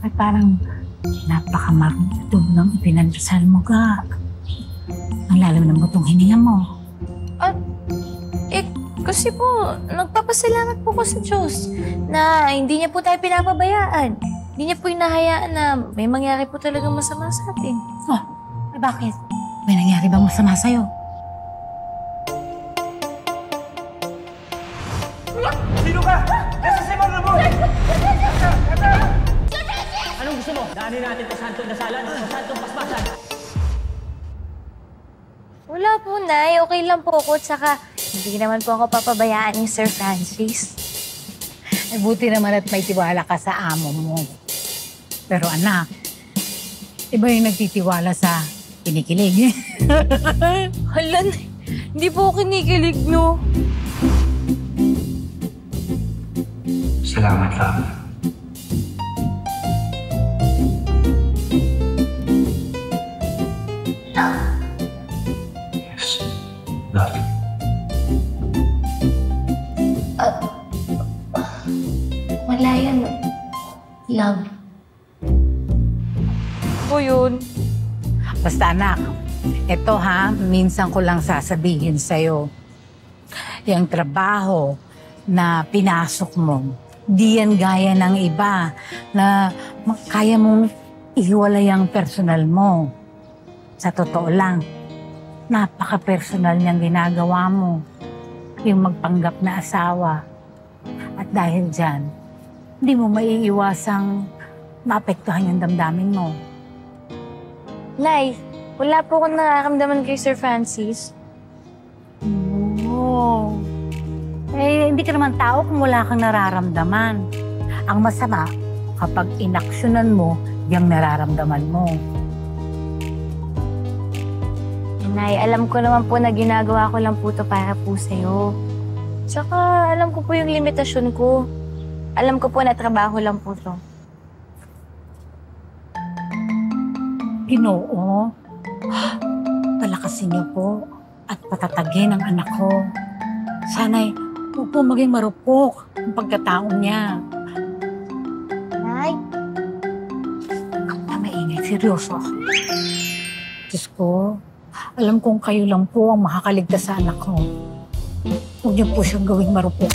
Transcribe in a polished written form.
Ay parang napakamarunong ng ipinagdasal mo ka. Ang lalim ng butong hininga mo. Kasi po, nagpapasalamat po ko sa Diyos na hindi niya po tayo pinapabayaan. Hindi niya po hinahayaan na may mangyari po talagang masama sa atin. Oh, ay bakit? May nangyari bang masama sa'yo? Sino ka? Nasa si Ma'am Ramon! Anong gusto mo? Daanin natin sa santong dasalan o sa santong paspasan? Wala po, Nay. Okay lang po ako. Tsaka, hindi naman po ako papabayaan ni Sir Francis. Ay buti naman at may tiwala ka sa amo mo. Pero anak, iba yung nagtitiwala sa kinikilig. Hala, Nay. Hindi po ako kinikilig, no? Salamat lang. Yes, love you. Wala yan. Love. Po yun. Basta anak, eto ha, minsan ko lang sasabihin sa'yo. Yung trabaho na pinasok mo, di yan gaya ng iba na kaya mong ihiwalay ang personal mo. Sa totoo lang, napaka-personal niyang ginagawa mo. Yung magpanggap na asawa. At dahil dyan, hindi mo maiiwasang maapektuhan yung damdamin mo. Nay, wala po akong nararamdaman kay Sir Francis. Oo. Eh, hindi ka naman tao kung wala kang nararamdaman. Ang masama, kapag inaksyonan mo, yung nararamdaman mo. Nay, alam ko naman po na ginagawa ko lang po ito para po sa'yo. Tsaka, alam ko po yung limitasyon ko. Alam ko po na trabaho lang po ito. Ginoo, palakasin niyo po at patatagin ang anak ko. Sana'y huwag po maging marupok ang pagkataon niya. Nay? Huwag na maingay, seryoso. Diyos ko, alam kong kayo lang po ang makakaligtas sa anak ko. Huwag niyo po siyang gawing marupok.